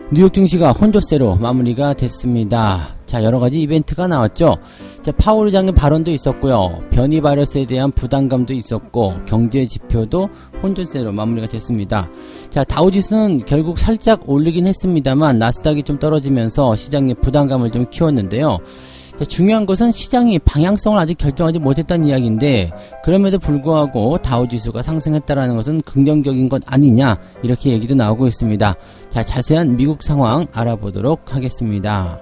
뉴욕 증시가 혼조세로 마무리가 됐습니다. 자, 여러가지 이벤트가 나왔죠. 자, 파월 의장의 발언도 있었고요. 변이 바이러스에 대한 부담감도 있었고, 경제 지표도 혼조세로 마무리가 됐습니다. 자, 다우지수는 결국 살짝 올리긴 했습니다만 나스닥이 좀 떨어지면서 시장의 부담감을 좀 키웠는데요. 자, 중요한 것은 시장이 방향성을 아직 결정하지 못했다는 이야기인데, 그럼에도 불구하고 다우지수가 상승했다라는 것은 긍정적인 것 아니냐, 이렇게 얘기도 나오고 있습니다. 자, 자세한 미국 상황 알아보도록 하겠습니다.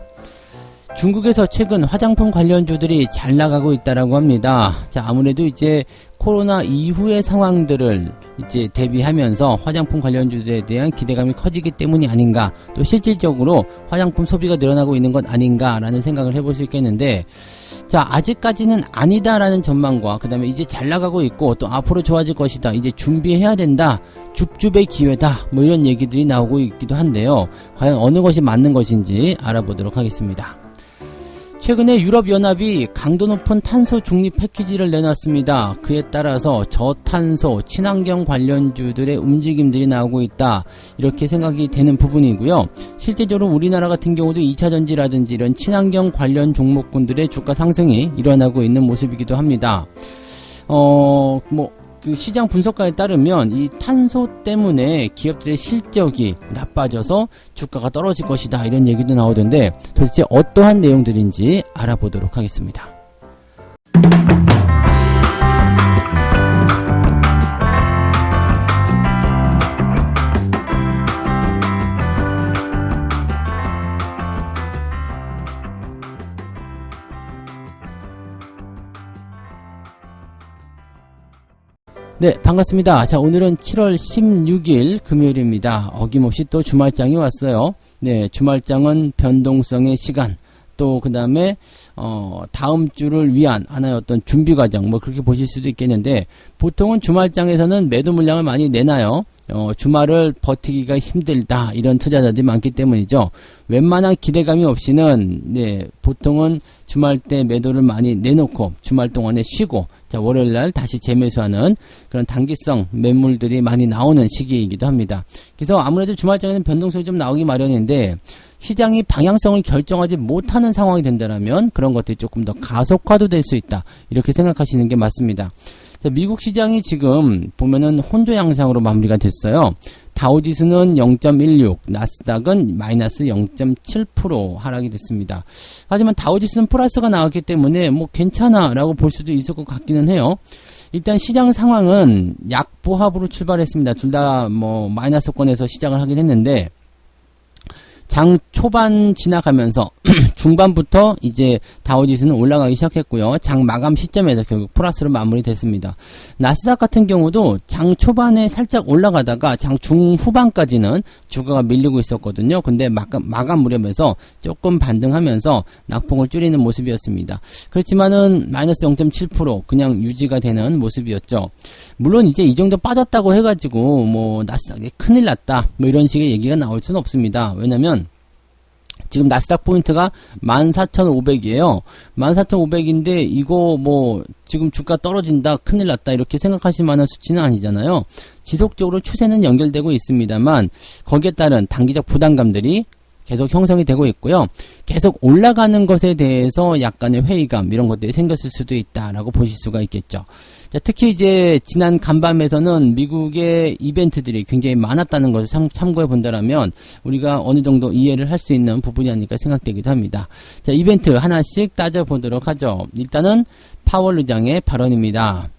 중국에서 최근 화장품 관련주들이 잘 나가고 있다라고 합니다. 자, 아무래도 이제 코로나 이후의 상황들을 이제 대비하면서 화장품 관련주들에 대한 기대감이 커지기 때문이 아닌가, 또 실질적으로 화장품 소비가 늘어나고 있는 것 아닌가라는 생각을 해볼 수 있겠는데, 자, 아직까지는 아니다라는 전망과 그 다음에 이제 잘 나가고 있고 또 앞으로 좋아질 것이다, 이제 준비해야 된다, 줍줍의 기회다, 뭐 이런 얘기들이 나오고 있기도 한데요. 과연 어느 것이 맞는 것인지 알아보도록 하겠습니다. 최근에 유럽연합이 강도 높은 탄소 중립 패키지를 내놨습니다. 그에 따라서 저탄소, 친환경 관련주들의 움직임들이 나오고 있다, 이렇게 생각이 되는 부분이고요. 실제적으로 우리나라 같은 경우도 2차전지라든지 이런 친환경 관련 종목군들의 주가 상승이 일어나고 있는 모습이기도 합니다. 그 시장 분석가에 따르면 이 탄소 때문에 기업들의 실적이 나빠져서 주가가 떨어질 것이다, 이런 얘기도 나오던데 도대체 어떠한 내용들인지 알아보도록 하겠습니다. 네, 반갑습니다. 자, 오늘은 7월 16일 금요일입니다. 어김없이 또 주말장이 왔어요. 네, 주말장은 변동성의 시간, 또 그 다음에 다음 주를 위한 하나의 어떤 준비 과정, 뭐 그렇게 보실 수도 있겠는데, 보통은 주말장에서는 매도 물량을 많이 내놔요. 주말을 버티기가 힘들다, 이런 투자자들이 많기 때문이죠. 웬만한 기대감이 없이는, 네, 보통은 주말 때 매도를 많이 내놓고 주말 동안에 쉬고, 자, 월요일날 다시 재매수하는 그런 단기성 매물들이 많이 나오는 시기이기도 합니다. 그래서 아무래도 주말장에는 변동성이 좀 나오기 마련인데, 시장이 방향성을 결정하지 못하는 상황이 된다면 그런 것들이 조금 더 가속화도 될 수 있다, 이렇게 생각하시는 게 맞습니다. 자, 미국 시장이 지금 보면은 혼조 양상으로 마무리가 됐어요. 다우지수는 0.16, 나스닥은 마이너스 0.7% 하락이 됐습니다. 하지만 다우지수는 플러스가 나왔기 때문에 뭐 괜찮아 라고 볼 수도 있을 것 같기는 해요. 일단 시장 상황은 약보합으로 출발했습니다. 둘 다 뭐 마이너스권에서 시작을 하긴 했는데, 장 초반 지나가면서 중반부터 이제 다우지수는 올라가기 시작했고요. 장 마감 시점에서 결국 플러스로 마무리됐습니다. 나스닥 같은 경우도 장 초반에 살짝 올라가다가 장 중후반까지는 주가가 밀리고 있었거든요. 근데 마감 무렵에서 조금 반등하면서 낙폭을 줄이는 모습이었습니다. 그렇지만은 마이너스 0.7% 그냥 유지가 되는 모습이었죠. 물론 이제 이 정도 빠졌다고 해가지고 뭐 나스닥이 큰일 났다, 뭐 이런 식의 얘기가 나올 수는 없습니다. 왜냐면 지금 나스닥 포인트가 14,500이에요. 14,500인데 이거 뭐 지금 주가 떨어진다, 큰일 났다, 이렇게 생각하실 만한 수치는 아니잖아요. 지속적으로 추세는 연결되고 있습니다만 거기에 따른 단기적 부담감들이 계속 형성이 되고 있고요. 계속 올라가는 것에 대해서 약간의 회의감, 이런 것들이 생겼을 수도 있다라고 보실 수가 있겠죠. 자, 특히 이제 지난 간밤에서는 미국의 이벤트들이 굉장히 많았다는 것을 참고해 본다라면 우리가 어느 정도 이해를 할 수 있는 부분이 아닐까 생각되기도 합니다. 자, 이벤트 하나씩 따져보도록 하죠. 일단은 파월 의장의 발언입니다.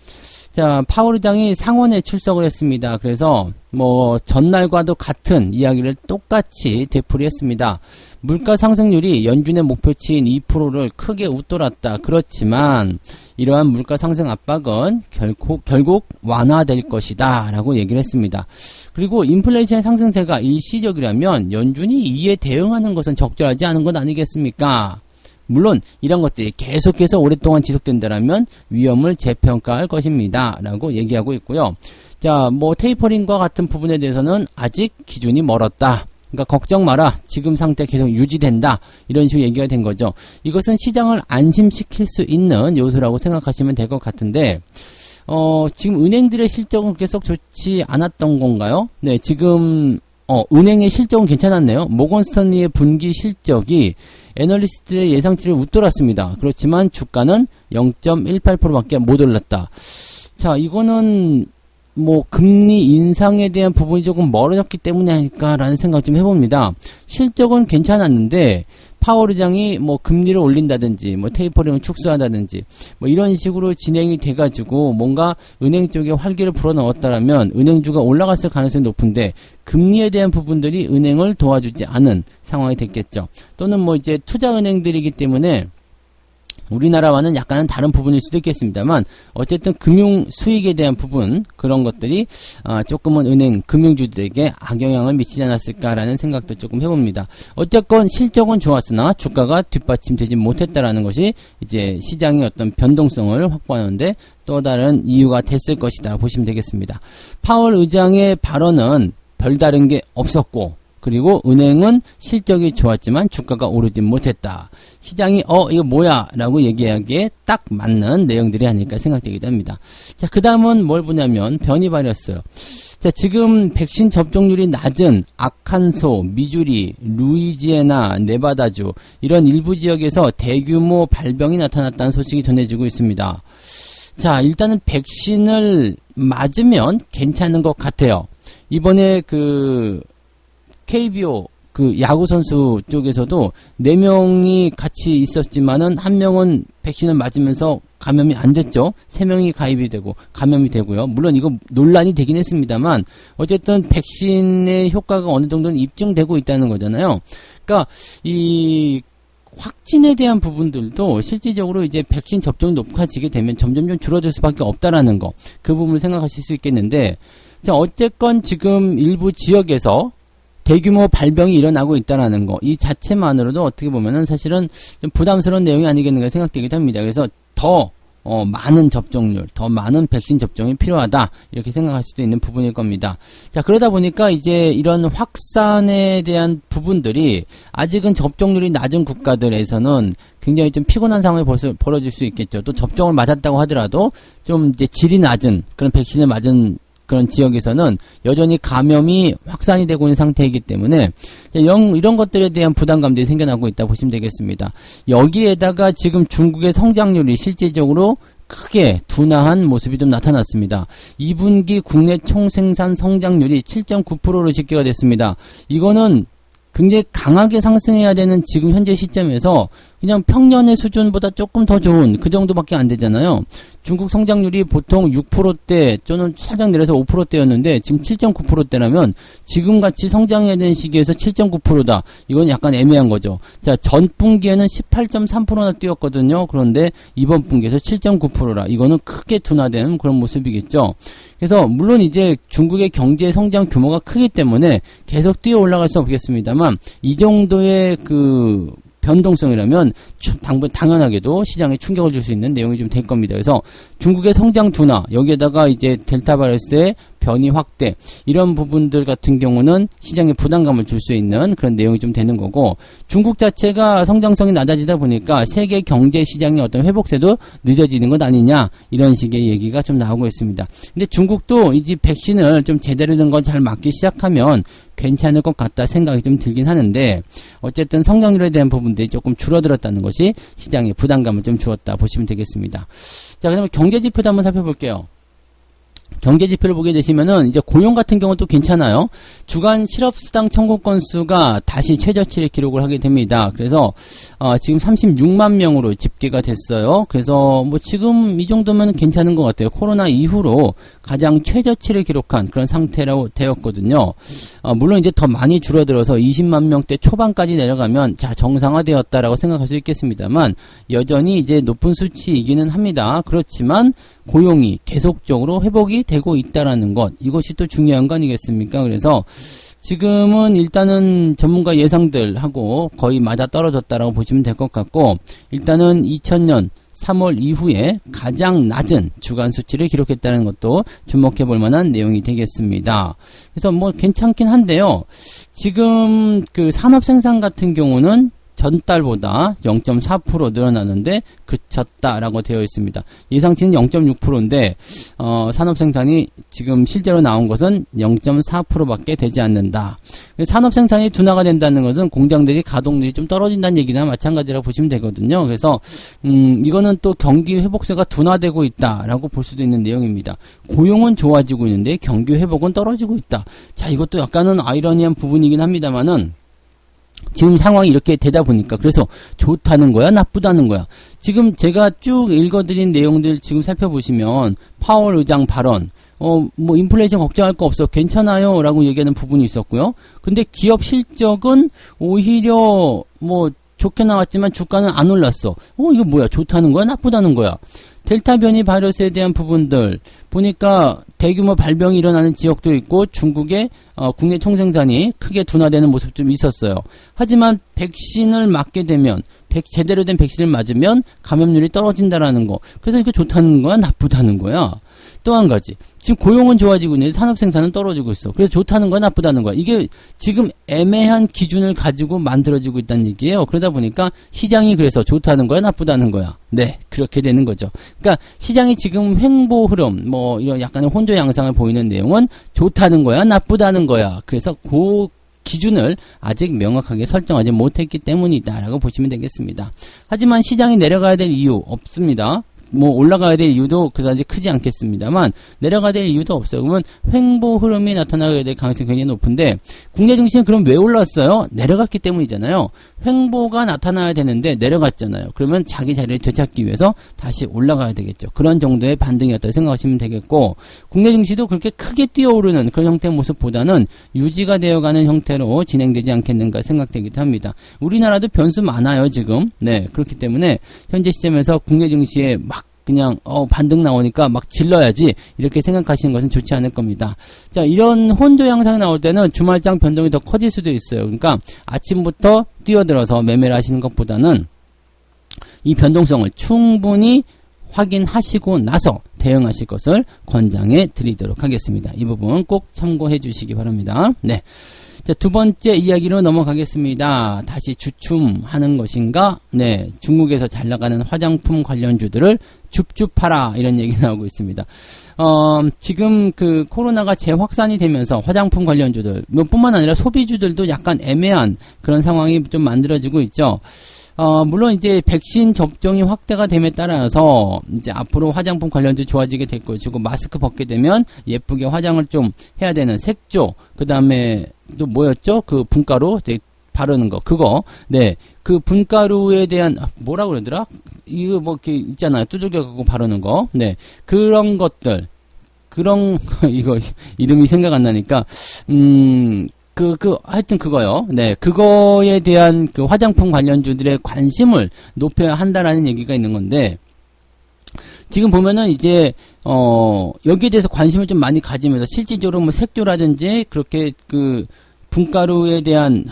자, 파월 의장이 상원에 출석을 했습니다. 그래서 뭐 전날과도 같은 이야기를 똑같이 되풀이했습니다. 물가 상승률이 연준의 목표치인 2%를 크게 웃돌았다. 그렇지만 이러한 물가 상승 압박은 결국 완화될 것이다 라고 얘기를 했습니다. 그리고 인플레이션 상승세가 일시적이라면 연준이 이에 대응하는 것은 적절하지 않은 것 아니겠습니까? 물론 이런 것들이 계속해서 오랫동안 지속된다면 위험을 재평가할 것입니다 라고 얘기하고 있고요. 자, 뭐 테이퍼링과 같은 부분에 대해서는 아직 기준이 멀었다, 그러니까 걱정 마라, 지금 상태 계속 유지된다, 이런 식으로 얘기가 된 거죠. 이것은 시장을 안심시킬 수 있는 요소라고 생각하시면 될 것 같은데, 지금 은행들의 실적은 그렇게 썩 좋지 않았던 건가요? 네, 지금 은행의 실적은 괜찮았네요. 모건스턴리의 분기 실적이 애널리스트의 예상치를 웃돌았습니다. 그렇지만 주가는 0.18%밖에 못 올랐다. 자, 이거는 뭐 금리 인상에 대한 부분이 조금 멀어졌기 때문이 아닐까라는 생각 좀 해봅니다. 실적은 괜찮았는데 파월 의장이 뭐 금리를 올린다든지 뭐 테이퍼링을 축소한다든지 뭐 이런 식으로 진행이 돼가지고 뭔가 은행 쪽에 활기를 불어넣었다라면 은행주가 올라갔을 가능성이 높은데 금리에 대한 부분들이 은행을 도와주지 않은 상황이 됐겠죠. 또는 뭐 이제 투자은행들이기 때문에 우리나라와는 약간은 다른 부분일 수도 있겠습니다만 어쨌든 금융 수익에 대한 부분 그런 것들이 조금은 은행 금융주들에게 악영향을 미치지 않았을까라는 생각도 조금 해봅니다. 어쨌건 실적은 좋았으나 주가가 뒷받침되지 못했다라는 것이 이제 시장의 어떤 변동성을 확보하는데 또 다른 이유가 됐을 것이다 보시면 되겠습니다. 파월 의장의 발언은 별다른 게 없었고 그리고 은행은 실적이 좋았지만 주가가 오르지 못했다. 시장이 이거 뭐야 라고 얘기하기에 딱 맞는 내용들이 아닐까 생각되기도 합니다. 자, 그 다음은 뭘 보냐면 변이 발휘했어요. 자, 지금 백신 접종률이 낮은 아칸소, 미주리, 루이지애나, 네바다주 이런 일부 지역에서 대규모 발병이 나타났다는 소식이 전해지고 있습니다. 자, 일단은 백신을 맞으면 괜찮은 것 같아요. 이번에 KBO 야구 선수 쪽에서도 4명이 같이 있었지만은 1명은 백신을 맞으면서 감염이 안 됐죠. 3명이 가입이 되고 감염이 되고요. 물론 이거 논란이 되긴 했습니다만 어쨌든 백신의 효과가 어느 정도는 입증되고 있다는 거잖아요. 그러니까 이 확진에 대한 부분들도 실질적으로 이제 백신 접종이 높아지게 되면 점점 줄어들 수밖에 없다라는 거. 그 부분을 생각하실 수 있겠는데 자, 어쨌건 지금 일부 지역에서 대규모 발병이 일어나고 있다는 거, 이 자체만으로도 어떻게 보면은 사실은 좀 부담스러운 내용이 아니겠는가 생각되기도 합니다. 그래서 더 많은 접종률, 더 많은 백신 접종이 필요하다 이렇게 생각할 수도 있는 부분일 겁니다. 자, 그러다 보니까 이제 이런 확산에 대한 부분들이 아직은 접종률이 낮은 국가들에서는 굉장히 좀 피곤한 상황이 벌어질 수 있겠죠. 또 접종을 맞았다고 하더라도 좀 이제 질이 낮은 그런 백신을 맞은 그런 지역에서는 여전히 감염이 확산이 되고 있는 상태이기 때문에 이런 것들에 대한 부담감들이 생겨나고 있다 보시면 되겠습니다. 여기에다가 지금 중국의 성장률이 실질적으로 크게 둔화한 모습이 좀 나타났습니다. 2분기 국내 총생산 성장률이 7.9%로 집계가 됐습니다. 이거는 굉장히 강하게 상승해야 되는 지금 현재 시점에서 그냥 평년의 수준보다 조금 더 좋은 그 정도밖에 안 되잖아요. 중국 성장률이 보통 6%대 또는 살짝 내려서 5%대였는데 지금 7.9%대라면 지금같이 성장해야 되는 시기에서 7.9%다. 이건 약간 애매한 거죠. 자, 전 분기에는 18.3%나 뛰었거든요. 그런데 이번 분기에서 7.9%라. 이거는 크게 둔화되는 그런 모습이겠죠. 그래서 물론 이제 중국의 경제 성장 규모가 크기 때문에 계속 뛰어 올라갈 수 없겠습니다만 이 정도의 변동성이라면 당연하게도 시장에 충격을 줄 수 있는 내용이 좀 될 겁니다. 그래서 중국의 성장 둔화, 여기에다가 이제 델타 바이러스의 변이 확대, 이런 부분들 같은 경우는 시장에 부담감을 줄 수 있는 그런 내용이 좀 되는 거고, 중국 자체가 성장성이 낮아지다 보니까 세계 경제 시장의 어떤 회복세도 늦어지는 것 아니냐, 이런 식의 얘기가 좀 나오고 있습니다. 근데 중국도 이제 백신을 좀 제대로 된 거 잘 맞기 시작하면 괜찮을 것 같다 생각이 좀 들긴 하는데, 어쨌든 성장률에 대한 부분들이 조금 줄어들었다는 것이 시장에 부담감을 좀 주었다 보시면 되겠습니다. 자, 그러면 경제지표도 한번 살펴볼게요. 경제지표를 보게 되시면은 이제 고용 같은 경우는 또 괜찮아요. 주간 실업수당 청구 건수가 다시 최저치를 기록을 하게 됩니다. 그래서 지금 36만 명으로 집계가 됐어요. 그래서 뭐 지금 이 정도면 괜찮은 것 같아요. 코로나 이후로 가장 최저치를 기록한 그런 상태라고 되었거든요. 물론 이제 더 많이 줄어들어서 20만 명대 초반까지 내려가면 자, 정상화되었다라고 생각할 수 있겠습니다만 여전히 이제 높은 수치이기는 합니다. 그렇지만 고용이 계속적으로 회복이 되고 있다라는 것, 이것이 또 중요한 거 아니겠습니까? 그래서 지금은 일단은 전문가 예상들하고 거의 맞아 떨어졌다라고 보시면 될 것 같고, 일단은 2000년 3월 이후에 가장 낮은 주간 수치를 기록했다는 것도 주목해 볼 만한 내용이 되겠습니다. 그래서 뭐 괜찮긴 한데요. 지금 그 산업 생산 같은 경우는 전달보다 0.4% 늘어나는데 그쳤다라고 되어 있습니다. 예상치는 0.6%인데 산업생산이 지금 실제로 나온 것은 0.4%밖에 되지 않는다. 산업생산이 둔화가 된다는 것은 공장들이 가동률이 좀 떨어진다는 얘기나 마찬가지라고 보시면 되거든요. 그래서 이거는 또 경기 회복세가 둔화되고 있다라고 볼 수도 있는 내용입니다. 고용은 좋아지고 있는데 경기 회복은 떨어지고 있다. 자, 이것도 약간은 아이러니한 부분이긴 합니다만은 지금 상황이 이렇게 되다 보니까 그래서 좋다는 거야 나쁘다는 거야. 지금 제가 쭉 읽어드린 내용들 지금 살펴보시면 파월 의장 발언 뭐 인플레이션 걱정할 거 없어 괜찮아요 라고 얘기하는 부분이 있었고요. 근데 기업 실적은 오히려 뭐 좋게 나왔지만 주가는 안 올랐어. 이거 뭐야 좋다는 거야 나쁘다는 거야. 델타 변이 바이러스에 대한 부분들 보니까 대규모 발병이 일어나는 지역도 있고 중국의 국내 총생산이 크게 둔화되는 모습 좀 있었어요. 하지만 백신을 맞게 되면 제대로 된 백신을 맞으면 감염률이 떨어진다라는 거. 그래서 이거 좋다는 거야 나쁘다는 거야. 또 한 가지 지금 고용은 좋아지고 있는데 산업생산은 떨어지고 있어. 그래서 좋다는 거야 나쁘다는 거야. 이게 지금 애매한 기준을 가지고 만들어지고 있다는 얘기예요. 그러다 보니까 시장이 그래서 좋다는 거야 나쁘다는 거야. 네, 그렇게 되는 거죠. 그러니까 시장이 지금 횡보 흐름 뭐 이런 약간의 혼조 양상을 보이는 내용은 좋다는 거야 나쁘다는 거야. 그래서 그 기준을 아직 명확하게 설정하지 못했기 때문이다라고 보시면 되겠습니다. 하지만 시장이 내려가야 될 이유 없습니다. 뭐 올라가야 될 이유도 그다지 크지 않겠습니다만 내려가야 될 이유도 없어요. 그러면 횡보 흐름이 나타나게 될 가능성이 굉장히 높은데 국내 증시는 그럼 왜 올랐어요? 내려갔기 때문이잖아요. 횡보가 나타나야 되는데 내려갔잖아요. 그러면 자기 자리를 되찾기 위해서 다시 올라가야 되겠죠. 그런 정도의 반등이었다고 생각하시면 되겠고 국내 증시도 그렇게 크게 뛰어오르는 그런 형태의 모습보다는 유지가 되어가는 형태로 진행되지 않겠는가 생각되기도 합니다. 우리나라도 변수 많아요 지금. 네, 그렇기 때문에 현재 시점에서 국내 증시에 막 그냥 반등 나오니까 막 질러야지 이렇게 생각하시는 것은 좋지 않을 겁니다. 자, 이런 혼조 양상이 나올 때는 주말장 변동이 더 커질 수도 있어요. 그러니까 아침부터 뛰어들어서 매매를 하시는 것보다는 이 변동성을 충분히 확인하시고 나서 대응하실 것을 권장해 드리도록 하겠습니다. 이 부분 꼭 참고해 주시기 바랍니다. 네. 자, 두 번째 이야기로 넘어가겠습니다. 다시 주춤하는 것인가? 네, 중국에서 잘 나가는 화장품 관련주들을 줍줍하라 이런 얘기 나오고 있습니다. 지금 그 코로나가 재확산이 되면서 화장품 관련주들, 뿐만 아니라 소비주들도 약간 애매한 그런 상황이 좀 만들어지고 있죠. 물론 이제 백신 접종이 확대가 됨에 따라서 이제 앞으로 화장품 관련주 좋아지게 될 것이고 마스크 벗게 되면 예쁘게 화장을 좀 해야 되는 색조, 그 다음에 또 뭐였죠? 그 분가루 바르는 거 그거. 네, 그 분가루에 대한 뭐라고 그러더라? 이거 뭐 이렇게 있잖아요. 두들겨 갖고 바르는 거. 네, 그런 것들 이거 이름이 생각 안 나니까 하여튼 그거요. 네, 그거에 대한 그 화장품 관련주들의 관심을 높여야 한다라는 얘기가 있는 건데, 지금 보면은 이제, 여기에 대해서 관심을 좀 많이 가지면서 실질적으로 뭐 색조라든지 그렇게 그 분가루에 대한,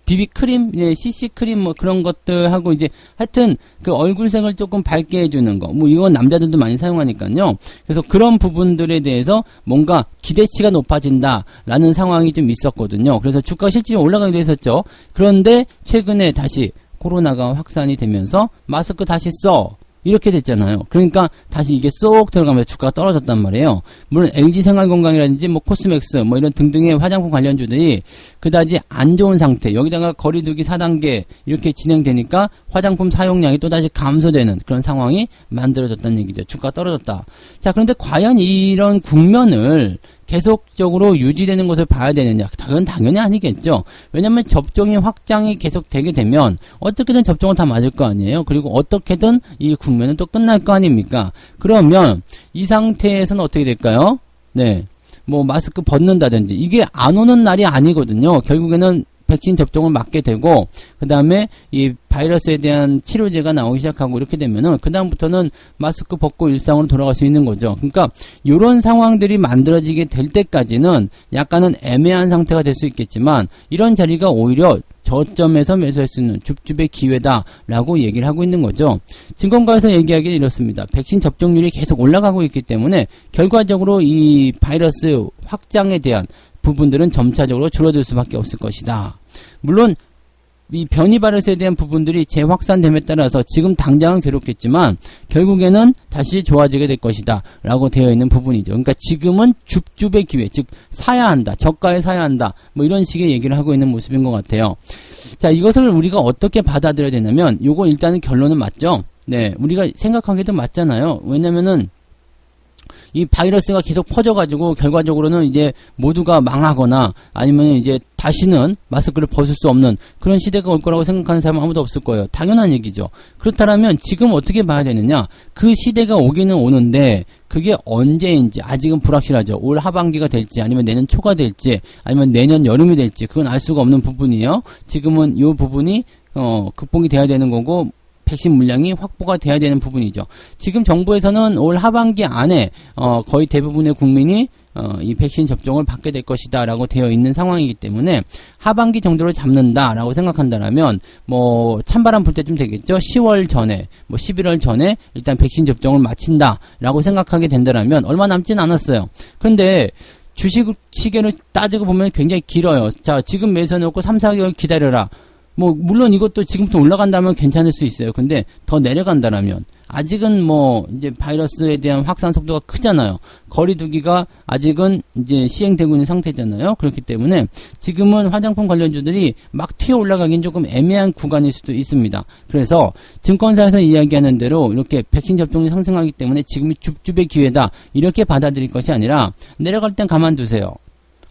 비비크림, 네, CC크림 뭐 그런 것들 하고 이제 하여튼 그 얼굴색을 조금 밝게 해주는 거. 뭐 이건 남자들도 많이 사용하니까요. 그래서 그런 부분들에 대해서 뭔가 기대치가 높아진다라는 상황이 좀 있었거든요. 그래서 주가가 실질적으로 올라가기도 했었죠. 그런데 최근에 다시 코로나가 확산이 되면서 마스크 다시 써. 이렇게 됐잖아요. 그러니까 다시 이게 쏙 들어가면서 주가가 떨어졌단 말이에요. 물론 LG생활건강이라든지 뭐 코스맥스 뭐 이런 등등의 화장품 관련주들이 그다지 안 좋은 상태, 여기다가 거리두기 4단계 이렇게 진행되니까 화장품 사용량이 또다시 감소되는 그런 상황이 만들어졌다는 얘기죠. 주가가 떨어졌다. 자, 그런데 과연 이런 국면을 계속적으로 유지되는 것을 봐야 되느냐? 그건 당연히 아니겠죠. 왜냐하면 접종이 확장이 계속 되게 되면 어떻게든 접종을 다 맞을 거 아니에요. 그리고 어떻게든 이 국면은 또 끝날 거 아닙니까? 그러면 이 상태에서는 어떻게 될까요? 네, 뭐 마스크 벗는다든지 이게 안 오는 날이 아니거든요. 결국에는 백신 접종을 맞게 되고 그 다음에 이 바이러스에 대한 치료제가 나오기 시작하고 이렇게 되면은 그 다음부터는 마스크 벗고 일상으로 돌아갈 수 있는 거죠. 그러니까 이런 상황들이 만들어지게 될 때까지는 약간은 애매한 상태가 될 수 있겠지만 이런 자리가 오히려 저점에서 매수할 수 있는 줍줍의 기회다라고 얘기를 하고 있는 거죠. 증권가에서 얘기하기를 이렇습니다. 백신 접종률이 계속 올라가고 있기 때문에 결과적으로 이 바이러스 확장에 대한 부분들은 점차적으로 줄어들 수밖에 없을 것이다. 물론 이 변이 바이러스에 대한 부분들이 재확산됨에 따라서 지금 당장은 괴롭겠지만 결국에는 다시 좋아지게 될 것이다 라고 되어 있는 부분이죠. 그러니까 지금은 줍줍의 기회, 즉 사야 한다, 저가에 사야 한다, 뭐 이런 식의 얘기를 하고 있는 모습인 것 같아요. 자, 이것을 우리가 어떻게 받아들여야 되냐면 요거 일단은 결론은 맞죠. 네, 우리가 생각하기도 맞잖아요. 왜냐면은 이 바이러스가 계속 퍼져가지고 결과적으로는 이제 모두가 망하거나 아니면 이제 다시는 마스크를 벗을 수 없는 그런 시대가 올 거라고 생각하는 사람은 아무도 없을 거예요. 당연한 얘기죠. 그렇다면 지금 어떻게 봐야 되느냐? 그 시대가 오기는 오는데 그게 언제인지 아직은 불확실하죠. 올 하반기가 될지 아니면 내년 초가 될지 아니면 내년 여름이 될지 그건 알 수가 없는 부분이에요. 지금은 이 부분이 극복이 돼야 되는 거고 백신 물량이 확보가 돼야 되는 부분이죠. 지금 정부에서는 올 하반기 안에 거의 대부분의 국민이 이 백신 접종을 받게 될 것이다 라고 되어 있는 상황이기 때문에 하반기 정도로 잡는다 라고 생각한다면 뭐 찬바람 불 때쯤 되겠죠. 10월 전에 뭐 11월 전에 일단 백신 접종을 마친다 라고 생각하게 된다면 얼마 남진 않았어요. 근데 주식 시계를 따지고 보면 굉장히 길어요. 자, 지금 매수해놓고 3, 4개월 기다려라. 뭐 물론 이것도 지금부터 올라간다면 괜찮을 수 있어요. 근데 더 내려간다라면 아직은 뭐 이제 바이러스에 대한 확산 속도가 크잖아요. 거리두기가 아직은 이제 시행되고 있는 상태잖아요. 그렇기 때문에 지금은 화장품 관련주들이 막 튀어 올라가긴 조금 애매한 구간일 수도 있습니다. 그래서 증권사에서 이야기하는 대로 이렇게 백신 접종이 상승하기 때문에 지금이 줍줍의 기회다 이렇게 받아들일 것이 아니라 내려갈 땐 가만두세요.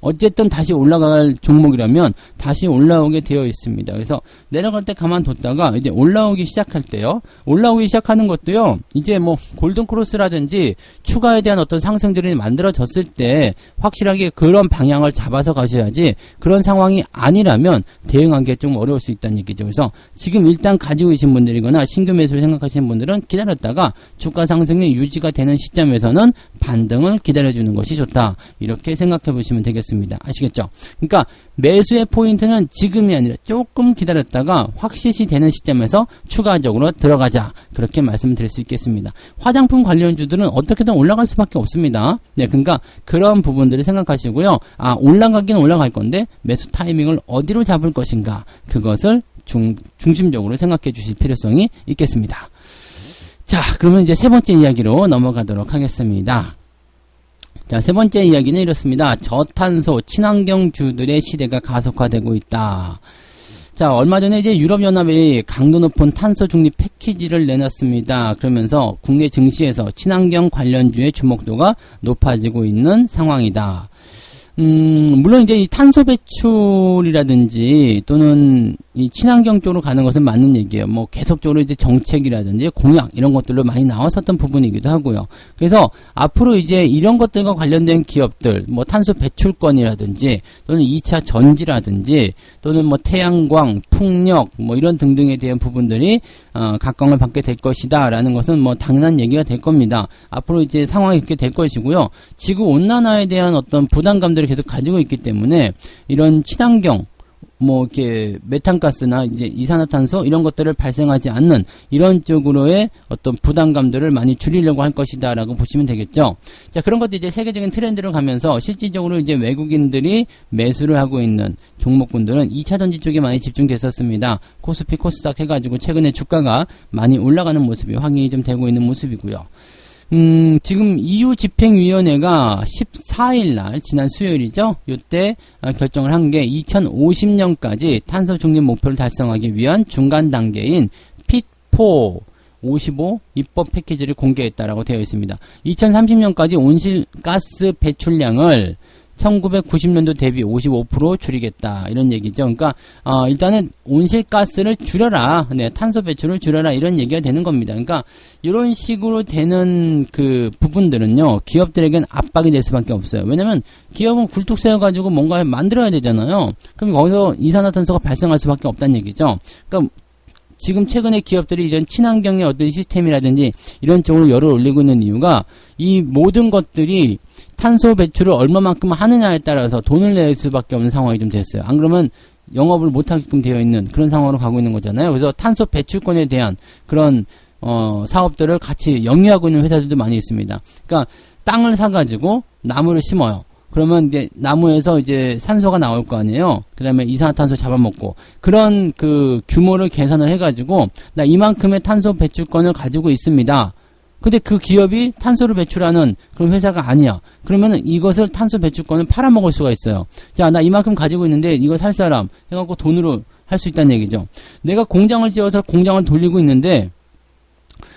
어쨌든 다시 올라갈 종목이라면 다시 올라오게 되어 있습니다. 그래서 내려갈 때 가만뒀다가 이제 올라오기 시작할 때요. 올라오기 시작하는 것도요. 이제 뭐 골든크로스라든지 추가에 대한 어떤 상승들이 만들어졌을 때 확실하게 그런 방향을 잡아서 가셔야지 그런 상황이 아니라면 대응하기가 좀 어려울 수 있다는 얘기죠. 그래서 지금 일단 가지고 계신 분들이거나 신규 매수를 생각하시는 분들은 기다렸다가 주가 상승이 유지가 되는 시점에서는 반등을 기다려주는 것이 좋다. 이렇게 생각해 보시면 되겠습니다. 아시겠죠? 그러니까 매수의 포인트는 지금이 아니라 조금 기다렸다가 확실시 되는 시점에서 추가적으로 들어가자. 그렇게 말씀드릴 수 있겠습니다. 화장품 관련주들은 어떻게든 올라갈 수밖에 없습니다. 네, 그러니까 그런 부분들을 생각하시고요. 아, 올라가긴 올라갈 건데 매수 타이밍을 어디로 잡을 것인가. 그것을 중심적으로 생각해 주실 필요성이 있겠습니다. 자, 그러면 이제 세 번째 이야기로 넘어가도록 하겠습니다. 자, 세 번째 이야기는 이렇습니다. 저탄소 친환경주들의 시대가 가속화되고 있다. 자, 얼마 전에 이제 유럽연합이 강도 높은 탄소 중립 패키지를 내놨습니다. 그러면서 국내 증시에서 친환경 관련주의 주목도가 높아지고 있는 상황이다. 물론 이제 이 탄소 배출이라든지 또는 이 친환경 쪽으로 가는 것은 맞는 얘기예요. 뭐 계속적으로 이제 정책이라든지 공약 이런 것들로 많이 나왔었던 부분이기도 하고요. 그래서 앞으로 이제 이런 것들과 관련된 기업들, 뭐 탄소 배출권이라든지 또는 2차 전지라든지 또는 뭐 태양광, 풍력 뭐 이런 등등에 대한 부분들이 각광을 받게 될 것이다라는 것은 뭐 당연한 얘기가 될 겁니다. 앞으로 이제 상황이 이렇게 될 것이고요. 지구 온난화에 대한 어떤 부담감들을 계속 가지고 있기 때문에 이런 친환경 뭐 이렇게 메탄가스나 이제 이산화탄소 이런 것들을 발생하지 않는 이런 쪽으로의 어떤 부담감들을 많이 줄이려고 할 것이다라고 보시면 되겠죠. 자, 그런 것도 이제 세계적인 트렌드로 가면서 실질적으로 이제 외국인들이 매수를 하고 있는 종목군들은 2차 전지 쪽에 많이 집중됐었습니다. 코스피, 코스닥 해가지고 최근에 주가가 많이 올라가는 모습이 확인이 좀 되고 있는 모습이고요. 지금 EU 집행위원회가 14일날 지난 수요일이죠. 이때 결정을 한 게 2050년까지 탄소 중립 목표를 달성하기 위한 중간 단계인 핏4 55 입법 패키지를 공개했다라고 되어 있습니다. 2030년까지 온실가스 배출량을 1990년도 대비 55% 줄이겠다 이런 얘기죠. 그러니까 일단은 온실가스를 줄여라, 네, 탄소 배출을 줄여라 이런 얘기가 되는 겁니다. 그러니까 이런 식으로 되는 그 부분들은요 기업들에겐 압박이 될 수밖에 없어요. 왜냐면 기업은 굴뚝 세워가지고 뭔가 만들어야 되잖아요. 그럼 거기서 이산화탄소가 발생할 수밖에 없다는 얘기죠. 그러니까 지금 최근에 기업들이 이런 친환경의 어떤 시스템이라든지 이런 쪽으로 열을 올리고 있는 이유가 이 모든 것들이 탄소 배출을 얼마만큼 하느냐에 따라서 돈을 낼 수밖에 없는 상황이 좀 됐어요. 안 그러면 영업을 못하게끔 되어 있는 그런 상황으로 가고 있는 거잖아요. 그래서 탄소 배출권에 대한 그런 사업들을 같이 영위하고 있는 회사들도 많이 있습니다. 그러니까 땅을 사가지고 나무를 심어요. 그러면 이제 나무에서 이제 산소가 나올 거 아니에요. 그 다음에 이산화탄소 잡아먹고 그런 그 규모를 계산을 해가지고 나 이만큼의 탄소 배출권을 가지고 있습니다. 근데 그 기업이 탄소를 배출하는 그런 회사가 아니야. 그러면은 이것을 탄소 배출권을 팔아먹을 수가 있어요. 자, 나 이만큼 가지고 있는데 이거 살 사람 해갖고 돈으로 할 수 있다는 얘기죠. 내가 공장을 지어서 공장을 돌리고 있는데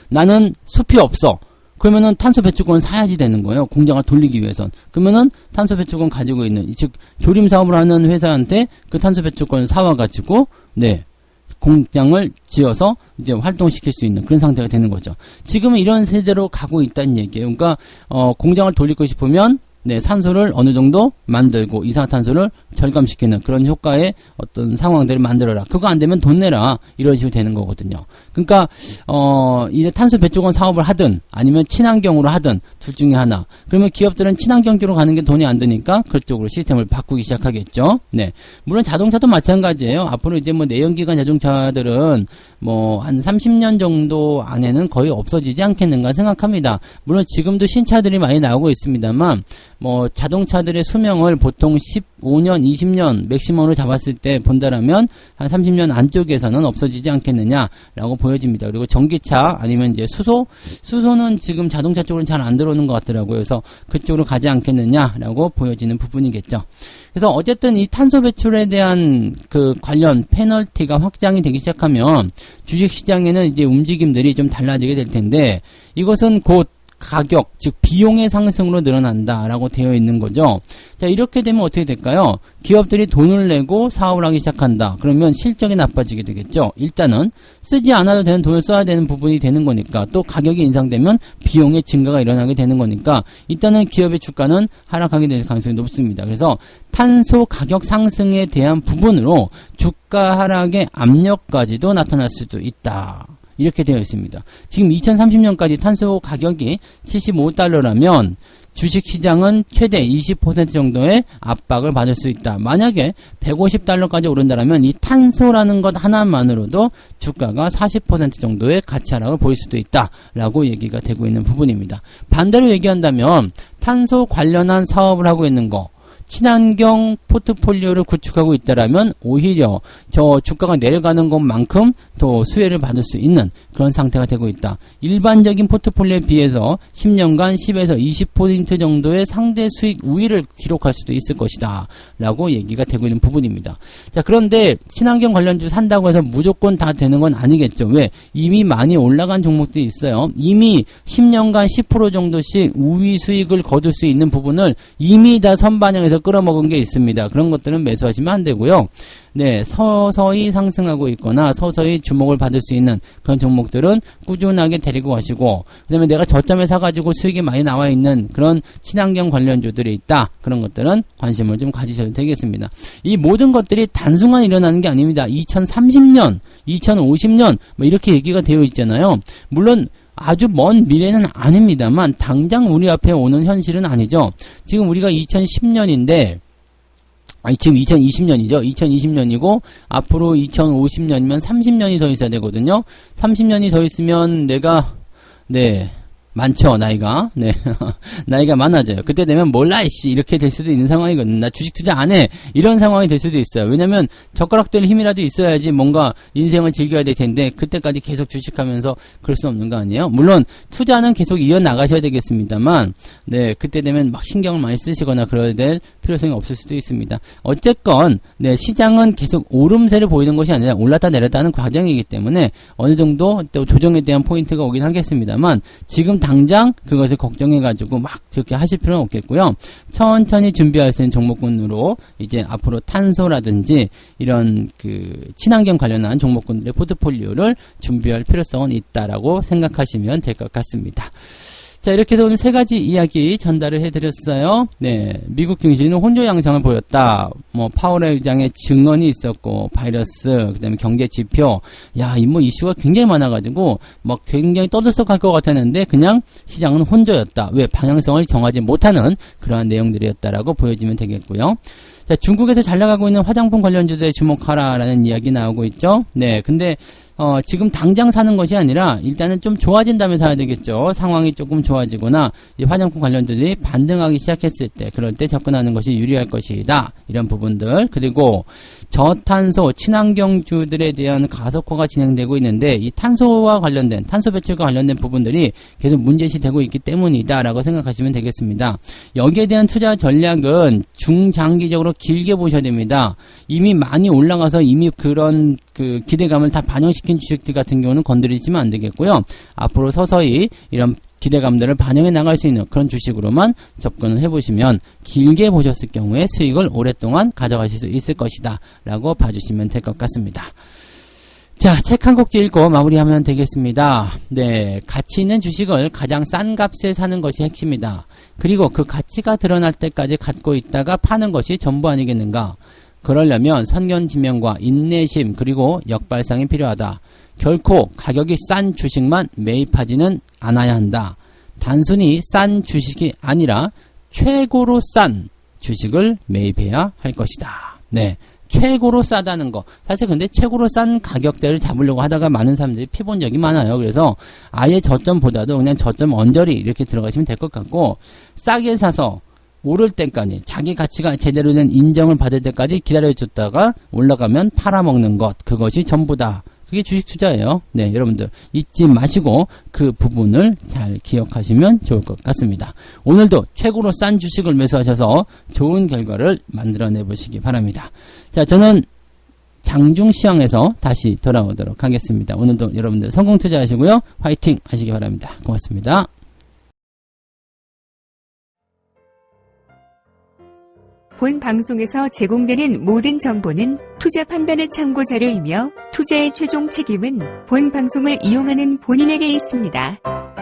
나는 숲이 없어. 그러면은 탄소 배출권을 사야지 되는 거예요. 공장을 돌리기 위해선. 그러면은 탄소 배출권 가지고 있는, 즉 조림 사업을 하는 회사한테 그 탄소 배출권을 사와가지고 네. 공장을 지어서 이제 활동시킬 수 있는 그런 상태가 되는 거죠. 지금은 이런 세대로 가고 있다는 얘기예요. 그러니까 공장을 돌리고 싶으면 네, 산소를 어느 정도 만들고 이산화탄소를 절감시키는 그런 효과의 어떤 상황들을 만들어라. 그거 안 되면 돈 내라. 이런 식으로 되는 거거든요. 그러니까 이제 탄소 배출권 사업을 하든 아니면 친환경으로 하든 둘 중에 하나. 그러면 기업들은 친환경 쪽으로 가는 게 돈이 안 드니까 그쪽으로 시스템을 바꾸기 시작하겠죠. 네. 물론 자동차도 마찬가지예요. 앞으로 이제 뭐 내연기관 자동차들은 뭐 한 30년 정도 안에는 거의 없어지지 않겠는가 생각합니다. 물론 지금도 신차들이 많이 나오고 있습니다만 뭐 자동차들의 수명을 보통 15년, 20년 맥시멈으로 잡았을 때 본다라면 한 30년 안쪽에서는 없어지지 않겠느냐라고 보여집니다. 그리고 전기차 아니면 이제 수소는 지금 자동차 쪽으로는 잘 안 들어오는 것 같더라고요. 그래서 그쪽으로 가지 않겠느냐라고 보여지는 부분이겠죠. 그래서 어쨌든 이 탄소 배출에 대한 그 관련 페널티가 확장이 되기 시작하면 주식시장에는 이제 움직임들이 좀 달라지게 될 텐데 이것은 곧 가격, 즉 비용의 상승으로 늘어난다라고 되어 있는 거죠. 자, 이렇게 되면 어떻게 될까요? 기업들이 돈을 내고 사업을 하기 시작한다. 그러면 실적이 나빠지게 되겠죠. 일단은 쓰지 않아도 되는 돈을 써야 되는 부분이 되는 거니까 또 가격이 인상되면 비용의 증가가 일어나게 되는 거니까 일단은 기업의 주가는 하락하게 될 가능성이 높습니다. 그래서 탄소 가격 상승에 대한 부분으로 주가 하락의 압력까지도 나타날 수도 있다. 이렇게 되어 있습니다. 지금 2030년까지 탄소 가격이 75달러라면 주식시장은 최대 20% 정도의 압박을 받을 수 있다. 만약에 150달러까지 오른다면 이 탄소라는 것 하나만으로도 주가가 40% 정도의 가치 하락을 보일 수도 있다라고 얘기가 되고 있는 부분입니다. 반대로 얘기한다면 탄소 관련한 사업을 하고 있는 거 친환경 포트폴리오를 구축하고 있다라면 오히려 저 주가가 내려가는 것만큼 더 수혜를 받을 수 있는 그런 상태가 되고 있다. 일반적인 포트폴리오에 비해서 10년간 10에서 20% 정도의 상대 수익 우위를 기록할 수도 있을 것이다 라고 얘기가 되고 있는 부분입니다. 자, 그런데 친환경 관련주 산다고 해서 무조건 다 되는 건 아니겠죠. 왜? 이미 많이 올라간 종목들이 있어요. 이미 10년간 10% 정도씩 우위 수익을 거둘 수 있는 부분을 이미 다 선반영해서 끌어먹은 게 있습니다. 그런 것들은 매수하시면 안 되고요. 네, 서서히 상승하고 있거나 서서히 주목을 받을 수 있는 그런 종목들은 꾸준하게 데리고 가시고, 그 다음에 내가 저점에 사가지고 수익이 많이 나와 있는 그런 친환경 관련주들이 있다. 그런 것들은 관심을 좀 가지셔도 되겠습니다. 이 모든 것들이 단순간 일어나는 게 아닙니다. 2030년, 2050년 뭐 이렇게 얘기가 되어 있잖아요. 물론 아주 먼 미래는 아닙니다만 당장 우리 앞에 오는 현실은 아니죠. 지금 우리가 2010년인데 지금 2020년이죠. 2020년이고 앞으로 2050년이면 30년이 더 있어야 되거든요. 30년이 더 있으면 내가 많죠, 나이가. 네. 나이가 많아져요. 그때 되면 몰라, 이씨. 이렇게 될 수도 있는 상황이거든요. 나 주식 투자 안 해. 이런 상황이 될 수도 있어요. 왜냐면 젓가락 들 힘이라도 있어야지 뭔가 인생을 즐겨야 될 텐데, 그때까지 계속 주식하면서 그럴 수 없는 거 아니에요? 물론, 투자는 계속 이어나가셔야 되겠습니다만, 네. 그때 되면 막 신경을 많이 쓰시거나 그래야 될 필요성이 없을 수도 있습니다. 어쨌건, 네. 시장은 계속 오름세를 보이는 것이 아니라 올랐다 내렸다 하는 과정이기 때문에 어느 정도 또 조정에 대한 포인트가 오긴 하겠습니다만, 지금 당장 그것을 걱정해가지고 막 그렇게 하실 필요는 없겠고요. 천천히 준비할 수 있는 종목군으로 이제 앞으로 탄소라든지 이런 그 친환경 관련한 종목군들의 포트폴리오를 준비할 필요성은 있다라고 생각하시면 될 것 같습니다. 자, 이렇게 해서 오늘 세 가지 이야기 전달을 해드렸어요. 네, 미국 증시는 혼조 양상을 보였다. 뭐 파월의 의장의 증언이 있었고, 바이러스, 그다음에 경제 지표, 야, 이 이슈가 굉장히 많아가지고 막 굉장히 떠들썩할 것 같았는데 그냥 시장은 혼조였다. 왜? 방향성을 정하지 못하는 그러한 내용들이었다라고 보여지면 되겠고요. 자, 중국에서 잘 나가고 있는 화장품 관련주들에 주목하라라는 이야기 나오고 있죠. 네, 근데 지금 당장 사는 것이 아니라 일단은 좀 좋아진 다음에 사야 되겠죠. 상황이 조금 좋아지거나 이 화장품 관련주들이 반등하기 시작했을 때, 그럴 때 접근하는 것이 유리할 것이다. 이런 부분들. 그리고 저탄소 친환경주들에 대한 가속화가 진행되고 있는데, 이 탄소와 관련된, 탄소 배출과 관련된 부분들이 계속 문제시 되고 있기 때문이다 라고 생각하시면 되겠습니다. 여기에 대한 투자 전략은 중장기적으로 길게 보셔야 됩니다. 이미 많이 올라가서 이미 그런 그 기대감을 다 반영시킨 주식들 같은 경우는 건드리시면 안 되겠고요. 앞으로 서서히 이런 기대감들을 반영해 나갈 수 있는 그런 주식으로만 접근을 해보시면 길게 보셨을 경우에 수익을 오랫동안 가져가실 수 있을 것이다 라고 봐주시면 될 것 같습니다. 자, 책 한 곡지 읽고 마무리하면 되겠습니다. 네, 가치 있는 주식을 가장 싼 값에 사는 것이 핵심이다. 그리고 그 가치가 드러날 때까지 갖고 있다가 파는 것이 전부 아니겠는가. 그러려면 선견지명과 인내심 그리고 역발상이 필요하다. 결코 가격이 싼 주식만 매입하지는 않아야 한다. 단순히 싼 주식이 아니라 최고로 싼 주식을 매입해야 할 것이다. 네, 최고로 싸다는 거. 사실 근데 최고로 싼 가격대를 잡으려고 하다가 많은 사람들이 피본 적이 많아요. 그래서 아예 저점보다도 그냥 저점 언저리 이렇게 들어가시면 될 것 같고, 싸게 사서 오를 때까지 자기 가치가 제대로 된 인정을 받을 때까지 기다려줬다가 올라가면 팔아먹는 것, 그것이 전부다. 그게 주식 투자예요. 네, 여러분들 잊지 마시고 그 부분을 잘 기억하시면 좋을 것 같습니다. 오늘도 최고로 싼 주식을 매수하셔서 좋은 결과를 만들어내 보시기 바랍니다. 자, 저는 장중시황에서 다시 돌아오도록 하겠습니다. 오늘도 여러분들 성공 투자하시고요. 화이팅 하시기 바랍니다. 고맙습니다. 본 방송에서 제공되는 모든 정보는 투자 판단의 참고 자료이며 투자의 최종 책임은 본 방송을 이용하는 본인에게 있습니다.